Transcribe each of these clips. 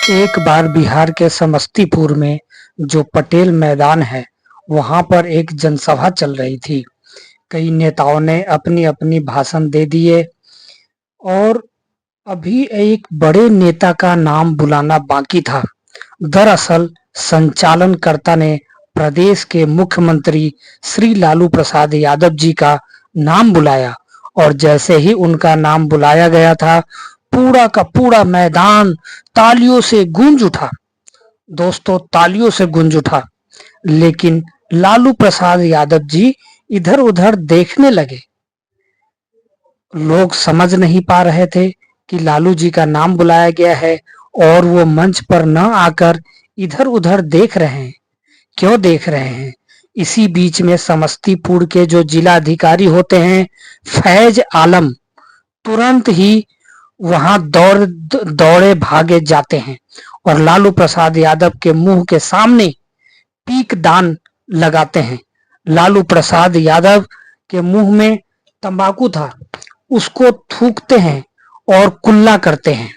एक बार बिहार के समस्तीपुर में जो पटेल मैदान है, वहां पर एक जनसभा चल रही थी। कई नेताओं ने अपनी-अपनी भाषण दे दिए और अभी एक बड़े नेता का नाम बुलाना बाकी था। दरअसल संचालनकर्ता ने प्रदेश के मुख्यमंत्री श्री लालू प्रसाद यादव जी का नाम बुलाया और जैसे ही उनका नाम बुलाया गया था, पूरा का पूरा मैदान तालियों से गूंज उठा। दोस्तों, तालियों से गूंज उठा, लेकिन लालू प्रसाद यादव जी इधर-उधर देखने लगे। लोग समझ नहीं पा रहे थे कि लालू जी का नाम बुलाया गया है और वो मंच पर न आकर इधर-उधर देख रहे हैं। क्यों देख रहे हैं? इसी बीच में समस्तीपुर के जो जिला अधिकारी होते हैं, फैज आलम, तुरंत ही वहां दौड़े भागे जाते हैं और लालू प्रसाद यादव के मुंह के सामने पीक दान लगाते हैं। लालू प्रसाद यादव के मुंह में तंबाकू था, उसको थूकते हैं और कुल्ला करते हैं।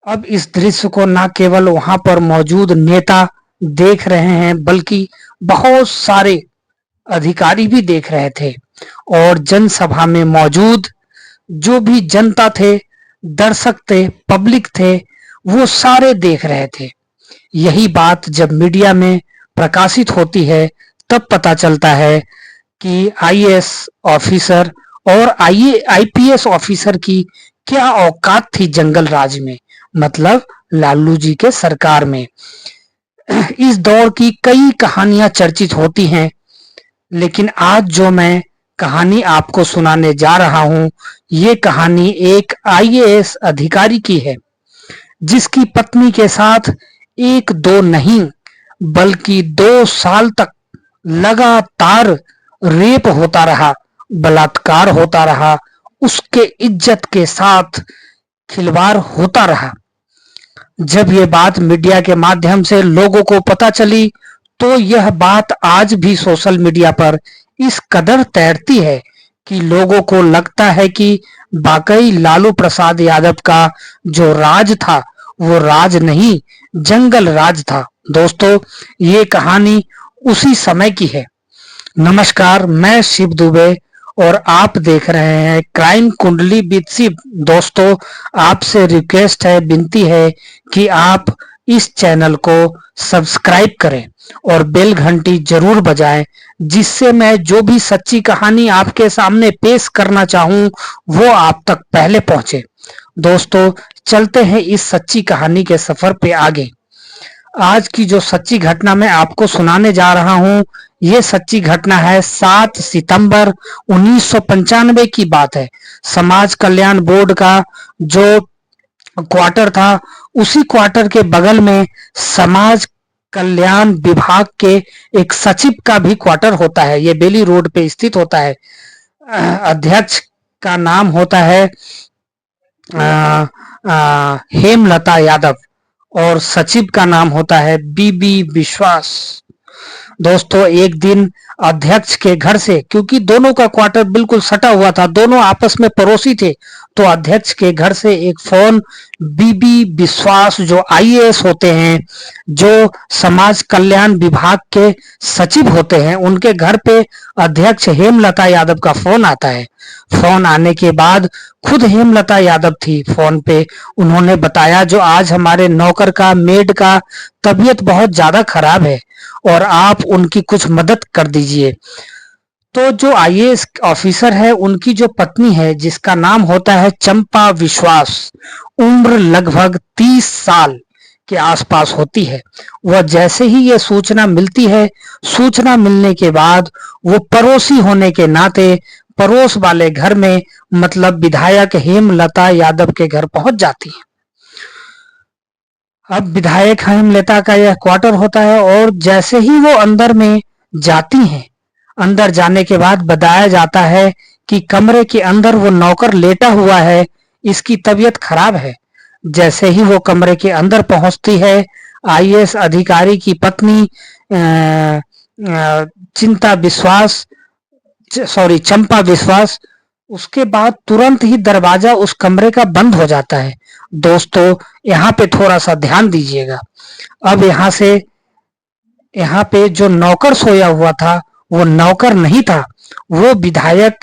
अब इस दृश्य को न केवल वहां पर मौजूद नेता देख रहे हैं, बल्कि बहुत सारे अधिकारी भी देख रहे थे और जनसभा में मौजूद जो भी जनता थे, दर्शक थे, पब्लिक थे, वो सारे देख रहे थे। यही बात जब मीडिया में प्रकाशित होती है, तब पता चलता है कि आईएएस ऑफिसर और आईपीएस ऑफिसर की क्या औकात थी जंगल राज में, मतलब लालू जी के सरकार में। इस दौर की कई कहानियां चर्चित होती हैं, लेकिन आज जो मैं कहानी आपको सुनाने जा रहा हूं, ये कहानी एक आईएएस अधिकारी की है, जिसकी पत्नी के साथ एक दो नहीं बल्कि 2 साल तक लगातार रेप होता रहा, बलात्कार होता रहा, उसके इज्जत के साथ खिलवाड़ होता रहा। जब ये बात मीडिया के माध्यम से लोगों को पता चली, तो यह बात आज भी सोशल मीडिया पर इस कदर तैरती है कि लोगों को लगता है कि वाकई लालू प्रसाद यादव का जो राज था, वो राज नहीं, जंगल राज था। दोस्तों, ये कहानी उसी समय की है। नमस्कार, मैं शिव दुबे और आप देख रहे हैं क्राइम कुंडली विद शिव। दोस्तों, आपसे रिक्वेस्ट है, विनती है कि आप इस चैनल को सब्सक्राइब करें और बेल घंटी जरूर बजाएं, जिससे मैं जो भी सच्ची कहानी आपके सामने पेश करना चाहूं, वो आप तक पहले पहुंचे। दोस्तों, चलते हैं इस सच्ची कहानी के सफर पे आगे। आज की जो सच्ची घटना मैं आपको सुनाने जा रहा हूं, ये सच्ची घटना है 7 सितंबर 1995 की बात है। समाज कल्याण बोर्ड का जो क्वार्टर था, उसी क्वार्टर के बगल में समाज कल्याण विभाग के एक सचिव का भी क्वार्टर होता है। ये बेली रोड पे स्थित होता है। अध्यक्ष का नाम होता है हेमलता यादव और सचिव का नाम होता है बीबी विश्वास। दोस्तों, एक दिन अध्यक्ष के घर से, क्योंकि दोनों का क्वार्टर बिल्कुल सटा हुआ था, दोनों आपस में पड़ोसी थे, तो अध्यक्ष के घर से एक फोन बीबी विश्वास जो आईएएस होते हैं, जो समाज कल्याण विभाग के सचिव होते हैं, उनके घर पे अध्यक्ष हेमलता यादव का फोन आता है। फोन आने के बाद खुद हेमलता यादव थी फोन पे। उन्होंने बताया, जो आज हमारे नौकर का, मेड का तबीयत बहुत ज्यादा खराब है और आप उनकी कुछ मदद कर दीजिए। तो जो आईएएस ऑफिसर है, उनकी जो पत्नी है, जिसका नाम होता है चंपा विश्वास, उम्र लगभग 30 साल के आसपास होती है। वह जैसे ही ये सूचना मिलती है, सूचना मिलने के बाद वो पड़ोसी होने के नाते पड़ोस वाले घर में, मतलब विधायक हेमलता यादव के घर पहुंच जाती है। अब विधायक हेमलता का यह क्वार्टर होता है और जैसे ही वो अंदर में जाती हैं, अंदर जाने के बाद बताया जाता है कि कमरे के अंदर वो नौकर लेटा हुआ है, इसकी तबीयत खराब है। जैसे ही वो कमरे के अंदर पहुंचती है, आईएएस अधिकारी की पत्नी चिंता विश्वास, सॉरी चंपा विश्वास, उसके बाद तुरंत ही दरवाजा उस कमरे का बंद हो जाता है। दोस्तों यहाँ पे थोड़ा सा ध्यान दीजिएगा। अब यहाँ पे जो नौकर सोया हुआ था वो नौकर नहीं था, वो विधायक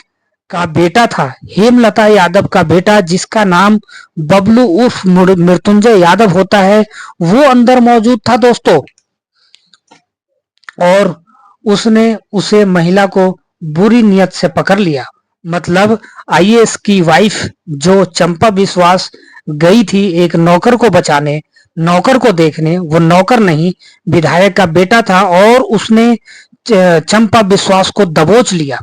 का बेटा था, हेमलता यादव का बेटा, जिसका नाम बबलू उर्फ मृत्युंजय यादव होता है, वो अंदर मौजूद था दोस्तों। और उसने उसे महिला को बुरी नियत से पकड़ लिया। मतलब आईएएस की वाइफ जो चंपा विश्वास गई थी एक नौकर को बचाने, नौकर को देखने, वो नौकर नहीं विधायक का बेटा था, और उसने चंपा विश्वास को दबोच लिया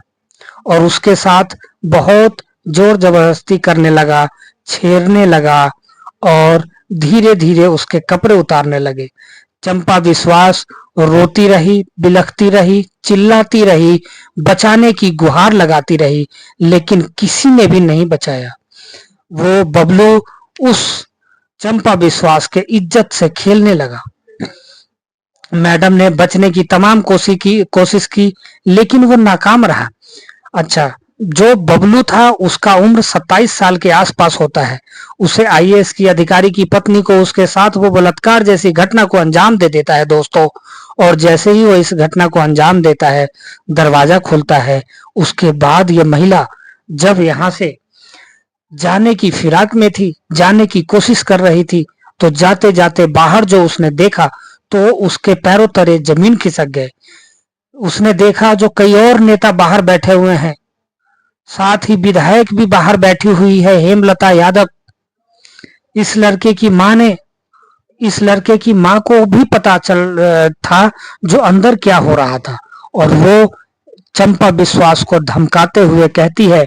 और उसके साथ बहुत जोर जबरदस्ती करने लगा, छेड़ने लगा और धीरे धीरे उसके कपड़े उतारने लगे। चंपा विश्वास रोती रही, बिलखती रही, चिल्लाती रही, बचाने की गुहार लगाती रही, लेकिन किसी ने भी नहीं बचाया। वो बबलू उस चंपा विश्वास के इज्जत से खेलने लगा। मैडम ने बचने की तमाम कोशिश की लेकिन वो नाकाम रहा। अच्छा, जो बबलू था उसका उम्र 27 साल के आसपास होता है। उसे आईएएस की अधिकारी की पत्नी को उसके साथ वो बलात्कार जैसी घटना को अंजाम दे देता है दोस्तों। और जैसे ही वो इस घटना को अंजाम देता है, दरवाजा खुलता है। उसके बाद ये महिला जब यहाँ से जाने की फिराक में थी, जाने की कोशिश कर रही थी, तो जाते जाते बाहर जो उसने देखा तो उसके पैरों तले जमीन खिसक गए। उसने देखा जो कई और नेता बाहर बैठे हुए हैं, साथ ही विधायक भी बाहर बैठी हुई है, हेमलता यादव। इस लड़के की माँ को भी पता चल था जो अंदर क्या हो रहा था, और वो चंपा विश्वास को धमकाते हुए कहती है,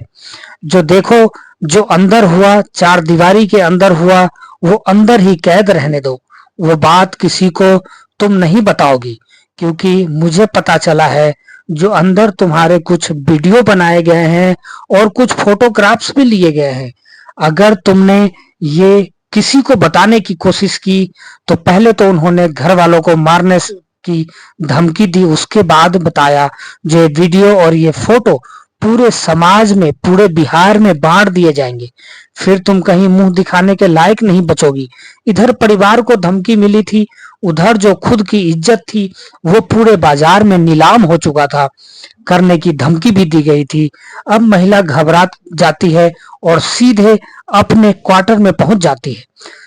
जो देखो जो अंदर हुआ, चार दीवारी के अंदर हुआ, वो अंदर ही कैद रहने दो। वो बात किसी को तुम नहीं बताओगी, क्योंकि मुझे पता चला है जो अंदर तुम्हारे कुछ वीडियो बनाए गए हैं और कुछ फोटोग्राफ्स भी लिए गए हैं। अगर तुमने ये किसी को बताने की कोशिश की तो पहले तो उन्होंने घर वालों को मारने की धमकी दी, उसके बाद बताया जो वीडियो और ये फोटो पूरे समाज में, पूरे बिहार में बांट दिए जाएंगे, फिर तुम कहीं मुंह दिखाने के लायक नहीं बचोगी। इधर परिवार को धमकी मिली थी, उधर जो खुद की इज्जत थी वो पूरे बाजार में नीलाम हो चुका था, करने की धमकी भी दी गई थी। अब महिला घबरा जाती है और सीधे अपने क्वार्टर में पहुंच जाती है।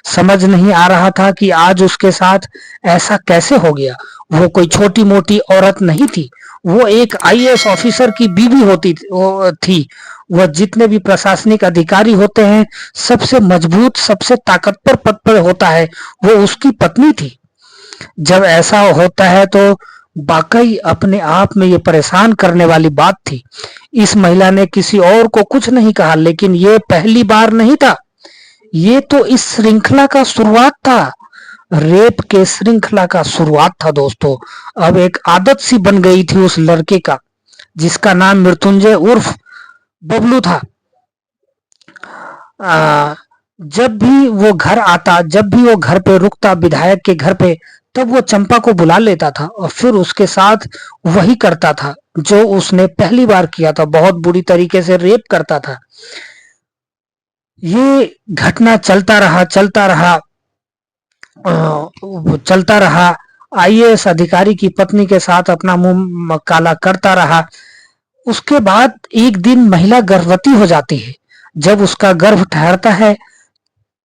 समझ नहीं आ रहा था कि आज उसके साथ ऐसा कैसे हो गया। वो कोई छोटी मोटी औरत नहीं थी, वो एक आईएएस ऑफिसर की बीवी थी। वह जितने भी प्रशासनिक अधिकारी होते हैं, सबसे मजबूत, सबसे ताकतवर पद पर होता है, वो उसकी पत्नी थी। जब ऐसा होता है तो वाकई अपने आप में ये परेशान करने वाली बात थी। इस महिला ने किसी और को कुछ नहीं कहा, लेकिन ये पहली बार नहीं था, ये तो इस श्रृंखला का शुरुआत था, रेप के श्रृंखला का शुरुआत था दोस्तों। अब एक आदत सी बन गई थी उस लड़के का, जिसका नाम मृत्युंजय उर्फ बबलू था। जब भी वो घर आता, जब भी वो घर पे रुकता विधायक के घर पे, तब वो चंपा को बुला लेता था और फिर उसके साथ वही करता था जो उसने पहली बार किया था, बहुत बुरी तरीके से रेप करता था। ये घटना चलता रहा। आईएएस अधिकारी की पत्नी के साथ अपना मुंह काला करता रहा। उसके बाद एक दिन महिला गर्भवती हो जाती है। जब उसका गर्भ ठहरता है,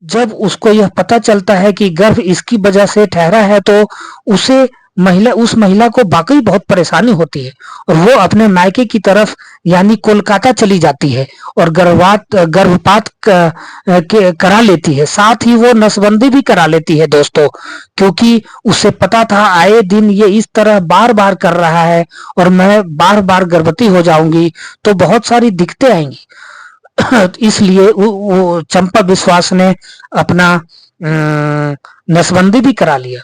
जब उसको यह पता चलता है कि गर्भ इसकी वजह से ठहरा है, तो उस महिला को वाकई बहुत परेशानी होती है और वो अपने मायके की तरफ यानी कोलकाता चली जाती है और गर्भपात करा लेती है। साथ ही वो नसबंदी भी करा लेती है दोस्तों, क्योंकि उसे पता था आए दिन ये इस तरह बार बार कर रहा है और मैं बार बार गर्भवती हो जाऊंगी तो बहुत सारी दिक्कतें आएंगी। इसलिए वो चंपा विश्वास ने अपना नसबंदी भी करा लिया।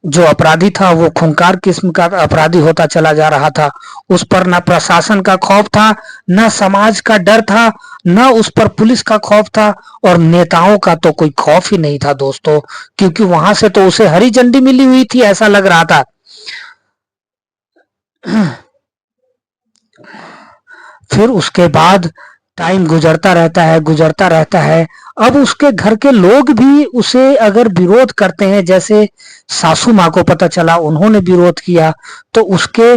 जो अपराधी था वो खूंखार किस्म का अपराधी होता चला जा रहा था। उस पर ना प्रशासन का खौफ था, ना समाज का डर था, ना उस पर पुलिस का खौफ था और नेताओं का तो कोई खौफ ही नहीं था दोस्तों, क्योंकि वहां से तो उसे हरी झंडी मिली हुई थी, ऐसा लग रहा था। फिर उसके बाद टाइम गुजरता रहता है। अब उसके घर के लोग भी उसे अगर विरोध करते हैं, जैसे सासू माँ को पता चला, उन्होंने विरोध किया, तो उसके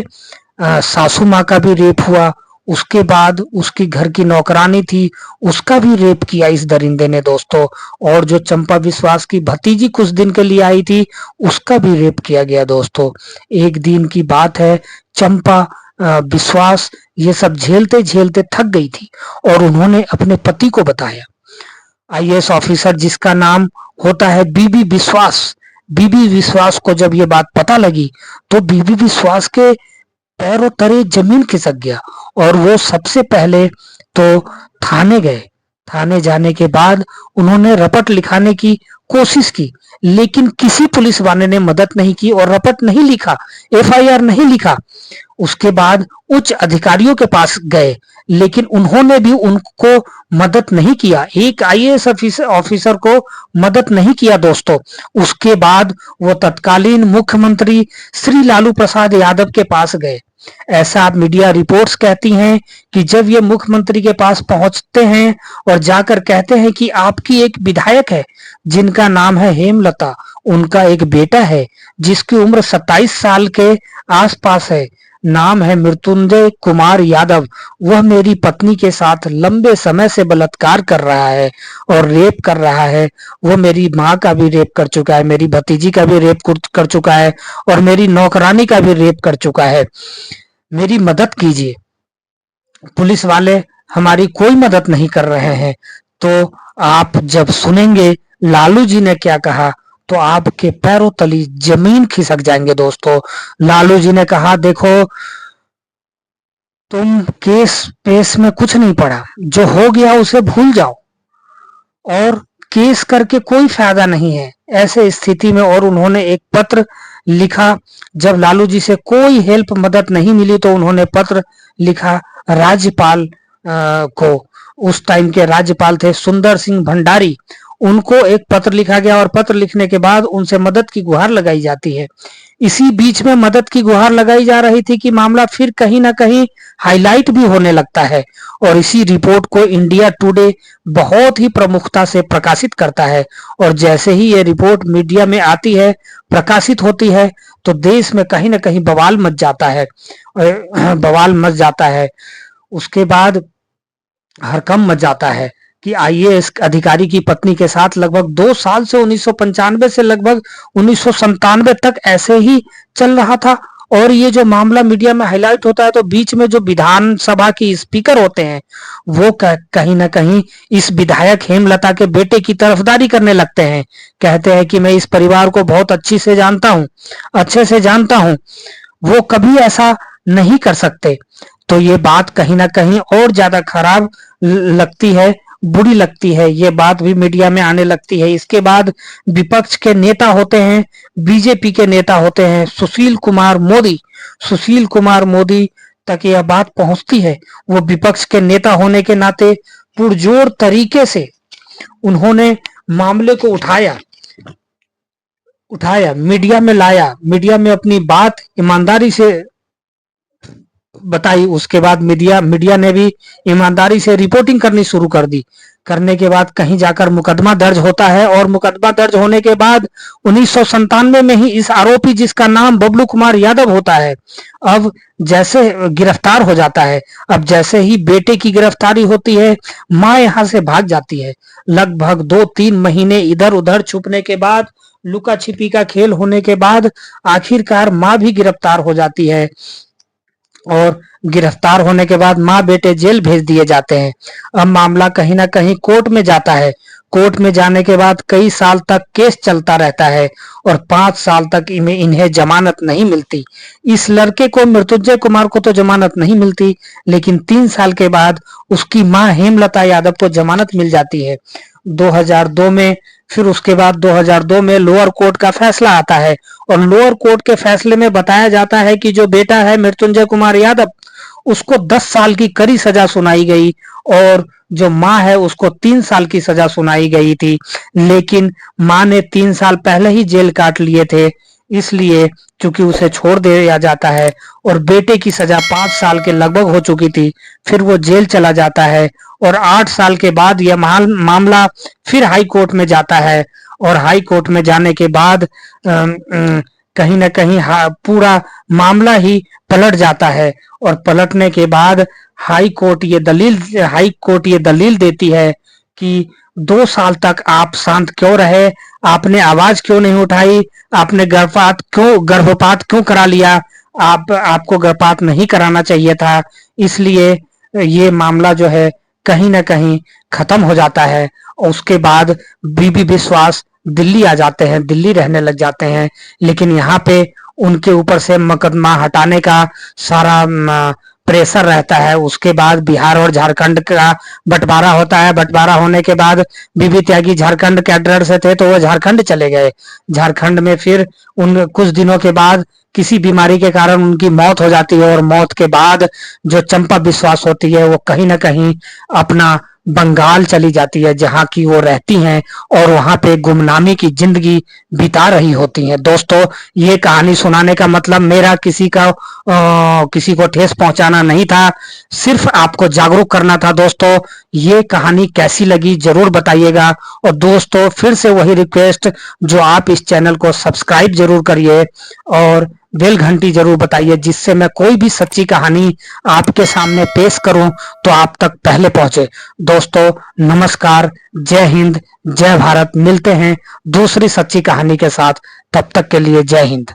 सासू माँ का भी रेप हुआ। उसके बाद उसकी घर की नौकरानी थी, उसका भी रेप किया इस दरिंदे ने दोस्तों। और जो चंपा विश्वास की भतीजी कुछ दिन के लिए आई थी, उसका भी रेप किया गया दोस्तों। एक दिन की बात है, चंपा विश्वास ये सब झेलते झेलते थक गई थी और उन्होंने अपने पति को बताया। आईएएस ऑफिसर जिसका नाम होता है बीबी विश्वास, बीबी विश्वास को जब ये बात पता लगी, तो बीबी विश्वास के पैरों तले जमीन खिसक गया और वो सबसे पहले तो थाने गए। थाने जाने के बाद उन्होंने रपट लिखाने की कोशिश की, लेकिन किसी पुलिस वाले ने मदद नहीं की और रपट नहीं लिखा, एफआईआर नहीं लिखा। उसके बाद उच्च अधिकारियों के पास गए, लेकिन उन्होंने भी उनको मदद नहीं किया। एक आईएएस ऑफिसर को मदद नहीं किया दोस्तों। उसके बाद वो तत्कालीन मुख्यमंत्री श्री लालू प्रसाद यादव के पास गए। ऐसा मीडिया रिपोर्ट्स कहती हैं कि जब ये मुख्यमंत्री के पास पहुंचते हैं और जाकर कहते हैं कि आपकी एक विधायक है जिनका नाम है हेमलता, उनका एक बेटा है जिसकी उम्र 27 साल के आसपास है, नाम है मृत्युंजय कुमार यादव, वह मेरी पत्नी के साथ लंबे समय से बलात्कार कर रहा है और रेप कर रहा है। वो मेरी माँ का भी रेप कर चुका है, मेरी भतीजी का भी रेप कर चुका है और मेरी नौकरानी का भी रेप कर चुका है। मेरी मदद कीजिए। पुलिस वाले हमारी कोई मदद नहीं कर रहे हैं। तो आप जब सुनेंगे लालू जी ने क्या कहा, तो आपके पैरों तली जमीन खिसक जाएंगे दोस्तों। लालू जी ने कहा, देखो तुम केस पेश में कुछ नहीं पड़ा, जो हो गया उसे भूल जाओ और केस करके कोई फायदा नहीं है ऐसे स्थिति में। और उन्होंने एक पत्र लिखा, जब लालू जी से कोई हेल्प मदद नहीं मिली तो उन्होंने पत्र लिखा राज्यपाल को। उस टाइम के राज्यपाल थे सुंदर सिंह भंडारी, उनको एक पत्र लिखा गया और पत्र लिखने के बाद उनसे मदद की गुहार लगाई जाती है। इसी बीच में मदद की गुहार लगाई जा रही थी कि मामला फिर कहीं ना कहीं हाईलाइट भी होने लगता है और इसी रिपोर्ट को इंडिया टुडे बहुत ही प्रमुखता से प्रकाशित करता है। और जैसे ही ये रिपोर्ट मीडिया में आती है, प्रकाशित होती है, तो देश में कहीं ना कहीं बवाल मच जाता है, बवाल मच जाता है। उसके बाद हड़कंप मच जाता है कि आईएएस अधिकारी की पत्नी के साथ लगभग 2 साल से 1995 से लगभग 1997 तक ऐसे ही चल रहा था। और ये जो मामला मीडिया में हाईलाइट होता है, तो बीच में जो विधानसभा की स्पीकर होते हैं वो कहीं ना कहीं इस विधायक हेमलता के बेटे की तरफदारी करने लगते हैं। कहते हैं कि मैं इस परिवार को बहुत अच्छे से जानता हूं, वो कभी ऐसा नहीं कर सकते। तो ये बात कहीं ना कहीं और ज्यादा खराब लगती है, बुरी लगती है, ये बात भी मीडिया में आने लगती है। इसके बाद विपक्ष के नेता होते हैं, बीजेपी के नेता होते हैं, सुशील कुमार मोदी तक यह बात पहुंचती है। वो विपक्ष के नेता होने के नाते पुरजोर तरीके से उन्होंने मामले को उठाया, मीडिया में लाया, मीडिया में अपनी बात ईमानदारी से बताई। उसके बाद मीडिया ने भी ईमानदारी से रिपोर्टिंग करनी शुरू कर दी। करने के बाद कहीं जाकर मुकदमा दर्ज होता है और मुकदमा दर्ज होने के बाद 1997 में ही इस आरोपी जिसका नाम बबलू कुमार यादव होता है, अब जैसे गिरफ्तार हो जाता है। अब जैसे ही बेटे की गिरफ्तारी होती है, मां यहां से भाग जाती है। लगभग 2-3 महीने इधर उधर छुपने के बाद, लुका छिपी का खेल होने के बाद आखिरकार मां भी गिरफ्तार हो जाती है और गिरफ्तार होने के बाद माँ बेटे जेल भेज दिए जाते हैं। अब मामला कहीं ना कहीं कोर्ट में जाता है। कोर्ट में जाने के बाद कई साल तक केस चलता रहता है और 5 साल तक इन्हें जमानत नहीं मिलती। इस लड़के को, मृत्युंजय कुमार को तो जमानत नहीं मिलती, लेकिन 3 साल के बाद उसकी माँ हेमलता यादव को जमानत मिल जाती है 2002 में। फिर उसके बाद 2002 में लोअर कोर्ट का फैसला आता है और लोअर कोर्ट के फैसले में बताया जाता है कि जो बेटा है मृत्युंजय कुमार यादव, उसको 10 साल की कड़ी सजा सुनाई गई और जो मां है उसको 3 साल की सजा सुनाई गई थी। लेकिन मां ने 3 साल पहले ही जेल काट लिए थे, इसलिए चूंकि उसे छोड़ दिया जाता है और बेटे की सजा 5 साल के लगभग हो चुकी थी। फिर वो जेल चला जाता है और 8 साल के बाद यह मामला फिर हाई कोर्ट में जाता है और हाई कोर्ट में जाने के बाद कहीं ना कहीं पूरा मामला ही पलट जाता है और पलटने के बाद हाई कोर्ट ये दलील देती है कि 2 साल तक आप शांत क्यों रहे, आपने आवाज क्यों नहीं उठाई, आपने गर्भपात क्यों करा लिया, आपको गर्भपात नहीं कराना चाहिए था। इसलिए ये मामला जो है कहीं ना कहीं खत्म हो जाता है और उसके बाद बीबी विश्वास दिल्ली आ जाते हैं, दिल्ली रहने लग जाते हैं। लेकिन यहाँ पे उनके ऊपर से मुकदमा हटाने का सारा प्रेशर रहता है। उसके बाद बिहार और झारखंड का बंटवारा होता है। बंटवारा होने के बाद बीबी त्यागी झारखंड कैडर से थे तो वो झारखंड चले गए। झारखंड में फिर उन कुछ दिनों के बाद किसी बीमारी के कारण उनकी मौत हो जाती है और मौत के बाद जो चंपा विश्वास होती है वो कहीं ना कहीं अपना बंगाल चली जाती है, जहाँ की वो रहती हैं और वहां पे गुमनामी की जिंदगी बिता रही होती हैं। दोस्तों, ये कहानी सुनाने का मतलब मेरा किसी को ठेस पहुंचाना नहीं था, सिर्फ आपको जागरूक करना था। दोस्तों, ये कहानी कैसी लगी जरूर बताइएगा और दोस्तों फिर से वही रिक्वेस्ट, जो आप इस चैनल को सब्सक्राइब जरूर करिए और बेल घंटी जरूर बताइए, जिससे मैं कोई भी सच्ची कहानी आपके सामने पेश करूं तो आप तक पहले पहुंचे। दोस्तों नमस्कार, जय हिंद, जय भारत। मिलते हैं दूसरी सच्ची कहानी के साथ, तब तक के लिए जय हिंद।